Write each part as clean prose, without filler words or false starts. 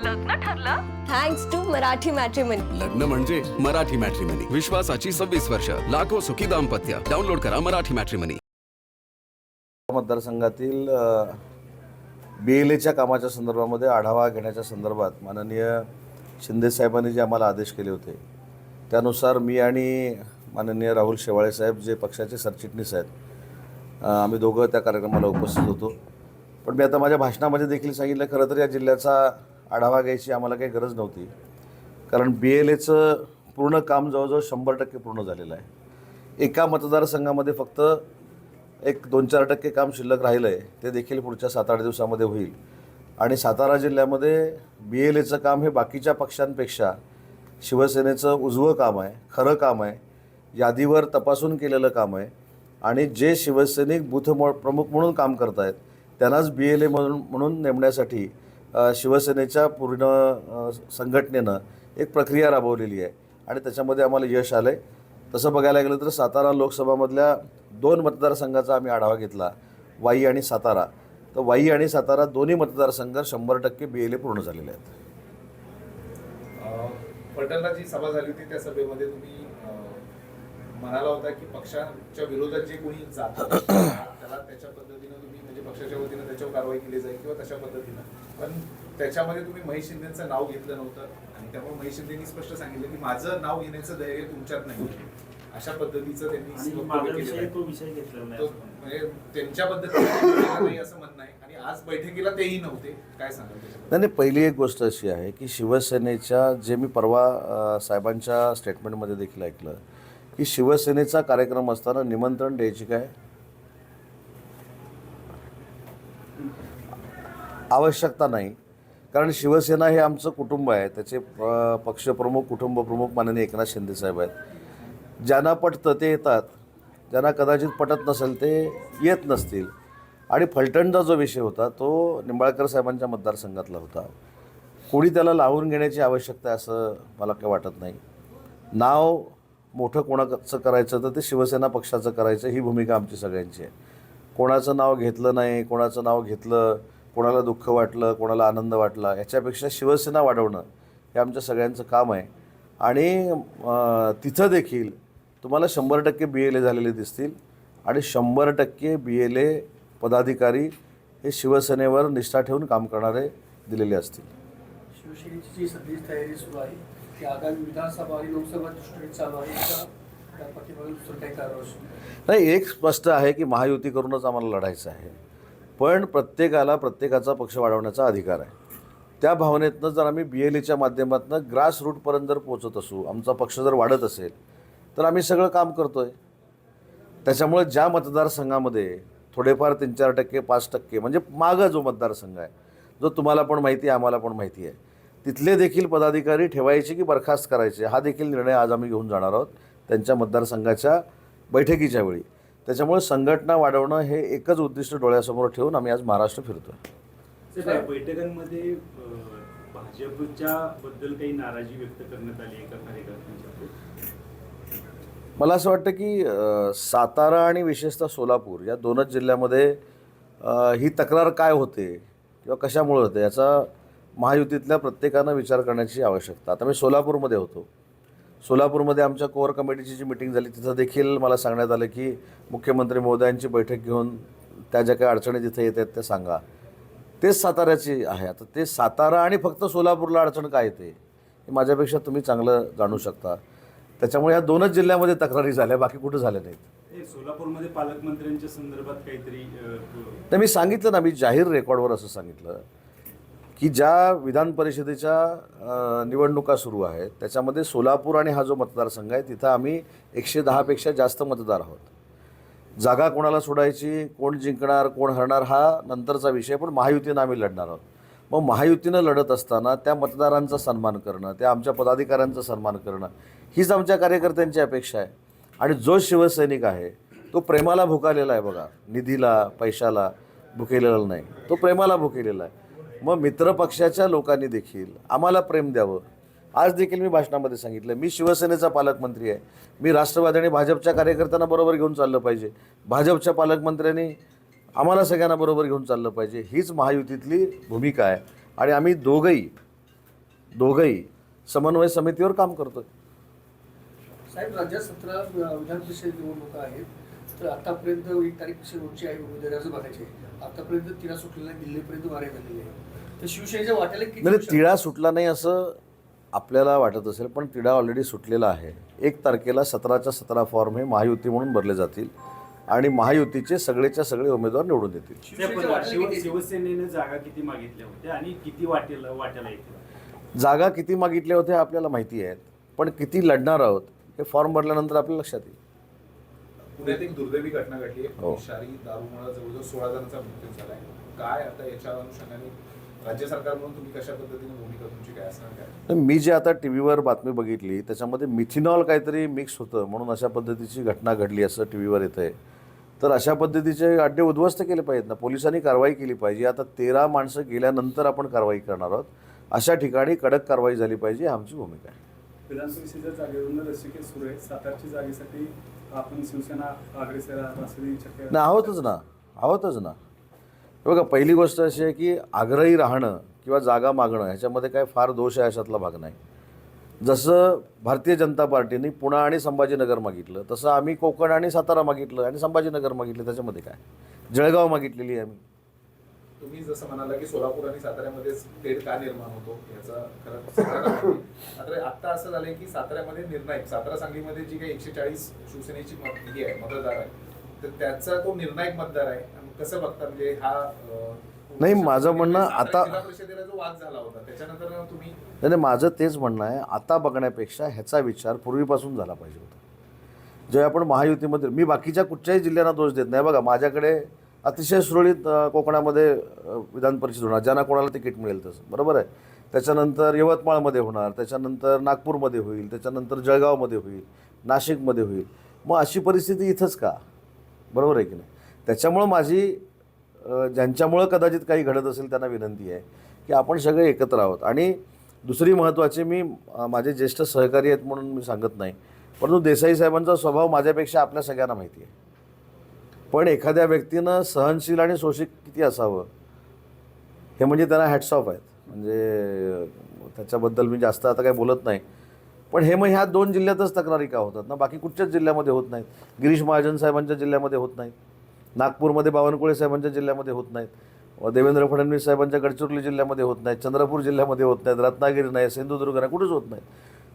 लग्न ठरलं? Thanks to Marathi matrimony. लग्न म्हणजे मराठी मॅट्रिमनी. विश्वासाची 26 वर्ष. लाखो सुखी दाम्पत्य. डाउनलोड करा मराठी मॅट्रिमनी. मतदारसंघातील BLAच्या कामाच्या संदर्भामध्ये आढावा घेण्याच्या संदर्भात माननीय शिंदे साहेबांनी जे आम्हाला आदेश केले होते त्यानुसार मी आणि माननीय राहुल शेवाळे साहेब जे पक्षाचे सरचिटणीस आहेत आम्ही दोघं त्या कार्यक्रमाला उपस्थित होतो. पण मी आता माझ्या भाषणामध्ये देखील सांगितलं, खरं तर या जिल्ह्याचा आढावा घ्यायची आम्हाला काही गरज नव्हती, कारण BLAचं पूर्ण काम जवळजवळ 100% पूर्ण झालेलं आहे. एका मतदारसंघामध्ये फक्त एक 2-4% काम शिल्लक राहिलं आहे, ते देखील पुढच्या 7-8 दिवसामध्ये होईल. आणि सातारा जिल्ह्यामध्ये BLAचं काम हे बाकीच्या पक्षांपेक्षा शिवसेनेचं उजवं काम आहे, खरं काम आहे, यादीवर तपासून केलेलं काम आहे. आणि जे शिवसैनिक बूथ प्रमुख म्हणून काम करत आहेत त्यांनाच BLA म्हणून नेमण्यासाठी शिवसेनेच्या पूर्ण संघटनेनं एक प्रक्रिया राबवलेली आहे आणि त्याच्यामध्ये आम्हाला यश आलं आहे. तसं बघायला गेलं तर सातारा लोकसभामधल्या 2 मतदारसंघाचा आम्ही आढावा घेतला, वाई आणि सातारा. तर वाई आणि सातारा दोन्ही मतदारसंघ 100% BLA पूर्ण झालेले आहेत. फलटणला जी सभा झाली होती त्या सभेमध्ये तुम्ही म्हणाला होता की पक्षाच्या विरोधात जे कोणी जातं त्याला त्याच्या पद्धतीनं तुम्ही म्हणजे पक्षाच्या वतीनं त्याच्यावर कारवाई केली जाईल किंवा तशा पद्धतीनं. पण त्याच्यामध्ये तुम्ही महेश शिंदेचं नाव घेतलं नव्हतं आणि त्यामुळे महेश शिंदेनी स्पष्ट सांगितलं की माझं नाव घेण्याचं धैर्य तुमच्यात नाही. अशा पद्धतीचं त्यांनी म्हणजे त्यांच्या पद्धतीने नाही असं म्हणणं आहे. आणि आज बैठकीला तेही नव्हते, काय सांगाल? नाही, पहिली एक गोष्ट अशी आहे की शिवसेनेच्या जे मी परवा साहेबांच्या स्टेटमेंटमध्ये देखील ऐकलं की शिवसेनेचा कार्यक्रम असताना निमंत्रण द्यायची काय आवश्यकता नाही, कारण शिवसेना हे आमचं कुटुंब आहे. त्याचे पक्षप्रमुख, कुटुंबप्रमुख माननीय एकनाथ शिंदे साहेब आहेत. ज्यांना पटतं ते येतात, ज्यांना कदाचित पटत नसेल ते येत नसतील. आणि फलटणचा जो विषय होता तो निंबाळकर साहेबांच्या मतदारसंघातला होता. कोणी त्याला लावून घेण्याची आवश्यकता आहे असं मला काही वाटत नाही. नाव मोठं कोणाचं करायचं तर ते शिवसेना पक्षाचं करायचं, ही भूमिका आमची सगळ्यांची आहे. कोणाचं नाव घेतलं नाही, कोणाचं नाव घेतलं, कोणाला दुःख वाटलं, कोणाला आनंद वाटला, याच्यापेक्षा शिवसेना वाढवणं हे आमच्या सगळ्यांचं काम आहे. आणि तिथं देखील तुम्हाला 100% BLA झालेले दिसतील आणि 100% BLA पदाधिकारी हे शिवसेनेवर निष्ठा ठेवून काम करणारे दिलेले असतील. शिवसेनेची जी सध्या तयारी सुरू आहे की आगामी विधानसभा आणि लोकसभा दृष्टीने चालू आहे नाही, एक स्पष्ट आहे की महायुती करूनच आम्हाला लढायचं आहे. पण प्रत्येकाला प्रत्येकाचा पक्ष वाढवण्याचा अधिकार आहे. त्या भावनेतनं जर आम्ही BLAच्या माध्यमातून ग्रास रूटपर्यंत जर पोचत असू, आमचा पक्ष जर वाढत असेल तर आम्ही सगळं काम करतो आहे. त्याच्यामुळे ज्या मतदारसंघामध्ये थोडेफार 3-4%, 5% म्हणजे मागं जो मतदारसंघ आहे, जो तुम्हाला पण माहिती आहे, आम्हाला पण माहिती आहे, तिथले देखील पदाधिकारी ठेवायचे की बरखास्त करायचे हा देखील निर्णय आज आम्ही घेऊन जाणार आहोत त्यांच्या मतदारसंघाच्या बैठकीच्या वेळी. त्याच्यामुळे संघटना वाढवणं हे एकच उद्दिष्ट डोळ्यासमोर ठेवून आम्ही आज महाराष्ट्र फिरतो आहे. बैठकांमध्ये भाजपच्या बद्दल काही नाराजी व्यक्त करण्यात आली आहे का कार्यकर्त्यांच्या? मला असं वाटतं की सातारा आणि विशेषतः सोलापूर या 2च जिल्ह्यामध्ये ही तक्रार काय होते किंवा कशामुळे होते याचा महायुतीतल्या प्रत्येकानं विचार करण्याची आवश्यकता. आता मी सोलापूरमध्ये होतो. सोलापूरमध्ये आमच्या कोअर कमिटीची जी मिटिंग झाली तिथं देखील मला सांगण्यात आलं की मुख्यमंत्री महोदयांची बैठक घेऊन त्या ज्या काही अडचणी तिथे येत आहेत त्या सांगा. तेच साताऱ्याची आहे. आता ते सातारा आणि फक्त सोलापूरला अडचण काय येते हे माझ्यापेक्षा तुम्ही चांगलं जाणू शकता. त्याच्यामुळे या 2च जिल्ह्यामध्ये तक्रारी झाल्या, बाकी कुठं झाल्या नाहीत. सोलापूरमध्ये पालकमंत्र्यांच्या संदर्भात काहीतरी तर मी सांगितलं ना, मी जाहीर रेकॉर्डवर असं सांगितलं की ज्या विधान परिषदेच्या निवडणुका सुरू आहेत त्याच्यामध्ये सोलापूर आणि हा जो मतदारसंघ आहे तिथं आम्ही 110पेक्षा जास्त मतदार आहोत. जागा कोणाला सोडायची, कोण जिंकणार, कोण हरणार हा नंतरचा विषय, पण महायुतीनं आम्ही लढणार आहोत. मग महायुतीनं लढत असताना त्या मतदारांचा सन्मान करणं, त्या आमच्या पदाधिकाऱ्यांचा सन्मान करणं हीच आमच्या कार्यकर्त्यांची अपेक्षा आहे. आणि जो शिवसैनिक आहे तो प्रेमाला भुकालेला आहे. बघा, निधीला पैशाला भुकेलेला नाही, तो प्रेमाला भुकेलेला आहे. मग मित्रपक्षाच्या लोकांनी देखील आम्हाला प्रेम द्यावं. आज देखील मी भाषणामध्ये सांगितलं, मी शिवसेनेचा पालकमंत्री आहे. मी राष्ट्रवादी आणि भाजपच्या कार्यकर्त्यांना बरोबर घेऊन चाललं पाहिजे. भाजपच्या पालकमंत्र्यांनी आम्हाला सगळ्यांना बरोबर घेऊन चाललं पाहिजे. हीच महायुतीतली भूमिका आहे. आणि आम्ही दोघंही दोघंही समन्वय समितीवर काम करतोय. साहेब, राज्यात 17 विधान परिषद निवडणुका आहेत, तर आतापर्यंत 1 तारीख शेवटची आहे उमेदवाराचं बघायचे. आतापर्यंत तिला सुटलेला दिल्लीपर्यंत वारे झालेले आहे. तर शिवसेनेच्या वाट्याला किती नाही, दिवसात- तिढा सुटला नाही असं आपल्याला वाटत असेल, पण तिढा ऑलरेडी सुटलेला आहे. 1 तारखेला 17च्या 17 फॉर्म हे महायुती म्हणून भरले जातील आणि महायुतीचे सगळेच्या सगळे उमेदवार निवडून येतील. शिवसेनेच्या वाट्याला किती- शिवसेनेने जागा किती मागितल्या होत्या आणि किती वाट्याला येतील? जागा किती मागितल्या होत्या आपल्याला माहिती आहेत, पण किती लढणार आहोत हे फॉर्म भरल्यानंतर आपल्या लक्षात येईल. पुण्यात एक दुर्दैवी घटना घडली आहे. हो. विषारी दारूमुळे जवळजवळ 16 जणांचा मृत्यू झालाय. काय आता याच्या अनुषंगाने राज्य सरकार म्हणून तुम्ही कशा पद्धतीने भूमिका तुमची काय असणार काय? तर मी जे आता टी व्हीवर बातमी बघितली त्याच्यामध्ये मिथिनॉल काहीतरी मिक्स होतं म्हणून अशा पद्धतीची घटना घडली असं टी व्हीवर येतं आहे. तर अशा पद्धतीचे अड्डे उद्ध्वस्त केले पाहिजेत ना, पोलिसांनी कारवाई केली पाहिजे. आता 13 माणसं गेल्यानंतर आपण कारवाई करणार आहोत. अशा ठिकाणी कडक कारवाई झाली पाहिजे, ही आमची भूमिका आहे. विधानसभेच्या जागेवरून रस्सीखेच सुरू आहे. सातारच्या जागेसाठी आपण शिवसेना अग्रेसर आहात असं चर्चा ना आहोतच ना. हे बघा, पहिली गोष्ट अशी आहे की आग्रही राहणं किंवा जागा मागणं ह्याच्यामध्ये काय फार दोष आहे अशातला भाग नाही. जसं भारतीय जनता पार्टीने पुणा आणि संभाजीनगर मागितलं, तसं आम्ही कोकण आणि सातारा मागितलं आणि संभाजीनगर मागितलं. त्याच्यामध्ये काय, जळगाव मागितलेली आहे आम्ही. तुम्ही जसं म्हणाला की सोलापूर आणि साताऱ्यामध्येच तेढ का निर्माण होतो याचा खरं सगळ्यांना माहिती आहे. मात्र आता असं झालंय की साताऱ्यामध्ये निर्णायक, सातारा सांगलीमध्ये जी काही 140 शिवसेनेची ही आहे मतदार आहे, तर त्याचा तो निर्णायक मतदार आहे. कसं बघता म्हणजे हा नाही, माझं म्हणणं सातारा आता- जिल्हा परिषदेला जो वाद झाला होता त्याच्यानंतर तुम्ही नाही, माझं तेच म्हणणं आहे, आता बघण्यापेक्षा ह्याचा विचार पूर्वीपासून झाला पाहिजे होता. जेव्हा आपण महायुतीमध्ये, मी बाकीच्या कुठच्याही जिल्ह्यांना दोष देत नाही. बघा, माझ्याकडे अतिशय सुरळीत कोकणामध्ये विधान परिषद होणार, ज्यांना कोणाला तिकीट मिळेल तसं, बरोबर आहे. त्याच्यानंतर यवतमाळमध्ये होणार, त्याच्यानंतर नागपूरमध्ये होईल, त्याच्यानंतर जळगावमध्ये होईल, नाशिकमध्ये होईल. मग अशी परिस्थिती इथंच का? बरोबर आहे की नाही? त्याच्यामुळं माझी ज्यांच्यामुळं कदाचित काही घडत असेल त्यांना विनंती आहे की आपण सगळे एकत्र आहोत. आणि दुसरी महत्त्वाची, मी माझे ज्येष्ठ सहकारी आहेत म्हणून मी सांगत नाही, परंतु देसाई साहेबांचा स्वभाव माझ्यापेक्षा आपल्या सगळ्यांना माहिती आहे. पण एखाद्या व्यक्तीनं सहनशील आणि शोषित किती असावं हे म्हणजे त्यांना हॅट्स ऑफ आहेत. म्हणजे त्याच्याबद्दल मी जास्त आता काही बोलत नाही. पण हे मग ह्या 2 जिल्ह्यातच तक्रारी का होतात ना, बाकी कुठच्याच जिल्ह्यामध्ये होत नाहीत. गिरीश महाजन साहेबांच्या जिल्ह्यामध्ये होत नाहीत, नागपूरमध्ये बावनकुळे साहेबांच्या जिल्ह्यामध्ये होत नाहीत, देवेंद्र फडणवीस साहेबांच्या गडचिरोली जिल्ह्यामध्ये होत नाहीत, चंद्रपूर जिल्ह्यामध्ये होत नाहीत, रत्नागिरी नाही, सिंधुदुर्ग नाही, कुठेच होत नाहीत.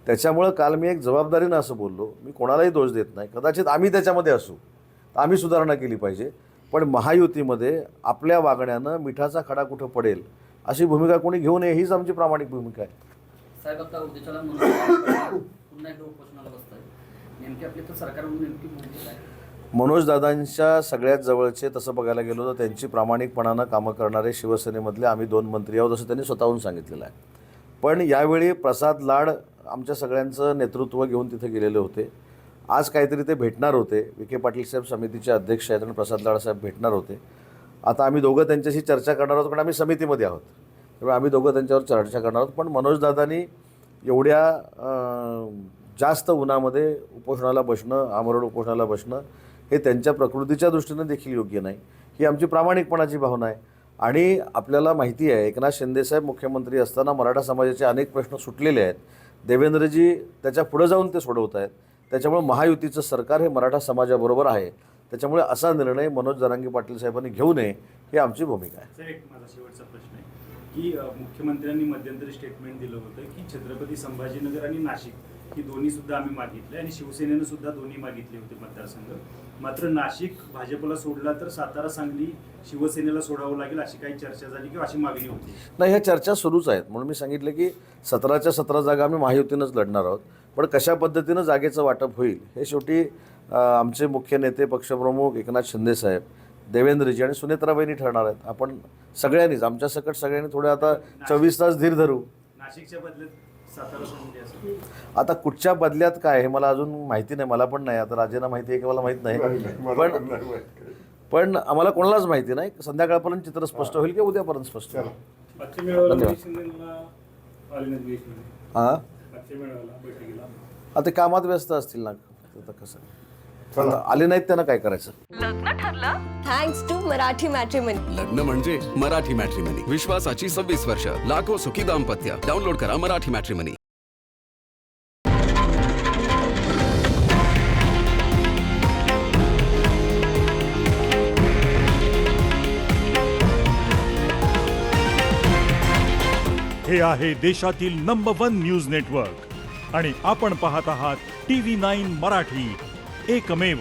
त्याच्यामुळं काल मी एक जबाबदारीनं असं बोललो. मी कोणालाही दोष देत नाही. कदाचित आम्ही त्याच्यामध्ये असू, आम्ही सुधारणा केली पाहिजे. पण महायुतीमध्ये आपल्या वागण्यानं मिठाचा खडा कुठं पडेल अशी भूमिका कोणी घेऊ नये, हीच आमची प्रामाणिक भूमिका आहे. साहेब, आता उद्याच्याला पुन्हा एकदा उपोषणाला बसत आहे. नेमकी आपली तर सरकारकडून नेमकी भूमिका आहे? मनोजदादांच्या सगळ्यात जवळचे, तसं बघायला गेलो तर त्यांची प्रामाणिकपणानं कामं करणारे शिवसेनेमधले आम्ही 2 मंत्री आहोत असं त्यांनी स्वतःहून सांगितलेलं आहे. पण यावेळी प्रसाद लाड आमच्या सगळ्यांचं नेतृत्व घेऊन तिथे गेलेले होते. आज काहीतरी ते भेटणार होते. विखे पाटील साहेब समितीचे अध्यक्ष आहेत आणि प्रसाद लाड साहेब भेटणार होते. आता आम्ही दोघं त्यांच्याशी चर्चा करणार आहोत, कारण आम्ही समितीमध्ये आहोत, त्यामुळे आम्ही दोघं त्यांच्यावर चर्चा करणार आहोत. पण मनोजदादांनी एवढ्या जास्त उन्हामध्ये उपोषणाला बसणं, आमरण उपोषणाला बसणं हे त्यांच्या प्रकृतीच्या दृष्टीनं देखील योग्य नाही. ही आमची प्रामाणिकपणाची भावना आहे. आणि आपल्याला माहिती आहे, एकनाथ शिंदेसाहेब मुख्यमंत्री असताना मराठा समाजाचे अनेक प्रश्न सुटलेले आहेत. देवेंद्रजी त्याच्या पुढं जाऊन ते सोडवत आहेत. त्याच्यामुळे महायुतीचं सरकार हे मराठा समाजाबरोबर आहे. त्याच्यामुळे असा निर्णय मनोज जरांगे पाटील साहेबांनी घेऊ नये, ही आमची भूमिका आहे. सर, एक माझा शेवटचा प्रश्न आहे की मुख्यमंत्र्यांनी मध्यंतरी स्टेटमेंट दिलं होतं की छत्रपती संभाजीनगर आणि नाशिक ही दोन्ही सुद्धा आम्ही मागितले आणि शिवसेनेनं सुद्धा दोन्ही मागितले होते मतदारसंघ. मात्र नाशिक भाजपला सोडला तर सातारा सांगली शिवसेनेला सोडावं लागेल अशी काही चर्चा झाली किंवा अशी मागणी होती? नाही, ह्या चर्चा सुरूच आहेत. म्हणून मी सांगितलं की 17च्या 17 जागा आम्ही महायुतीनंच लढणार आहोत. पण कशा पद्धतीनं जागेचं वाटप होईल हे शेवटी आमचे मुख्य नेते पक्षप्रमुख एकनाथ शिंदेसाहेब, देवेंद्रजी आणि सुनेत्राबाईंनी ठरणार आहेत. आपण सगळ्यांनीच, आमच्या सकट सगळ्यांनी थोडे आता 24 तास धीर धरू. नाशिकच्या बदल्यात सातारा सोडली असं आता कुठच्या बदल्यात काय हे मला अजून माहिती नाही. मला पण नाही, आता राजेंना माहिती आहे की मला माहीत नाही. पण आम्हाला कोणालाच माहिती नाही. संध्याकाळपर्यंत चित्र स्पष्ट होईल की उद्यापर्यंत स्पष्ट होईल. आजच्या मेळाव्याला धन्यवाद. शिंदेला आले नाहीत हां, आजच्या मेळाव्याला बैठकीला आता कामात व्यस्त असतील ना, आता कसं आले नाहीत त्यांना काय करायचं? Thanks to Marathi matrimony. लग्न म्हणजे मराठी मॅट्रिमनी. विश्वासाची 26 वर्ष. लाखो सुखी दाम्पत्य. डाउनलोड करा मराठी मॅट्रिमनी. हे आहे देशातील नंबर 1 न्यूज नेटवर्क आणि आपण पाहत आहात TV9 मराठी, एकमेव.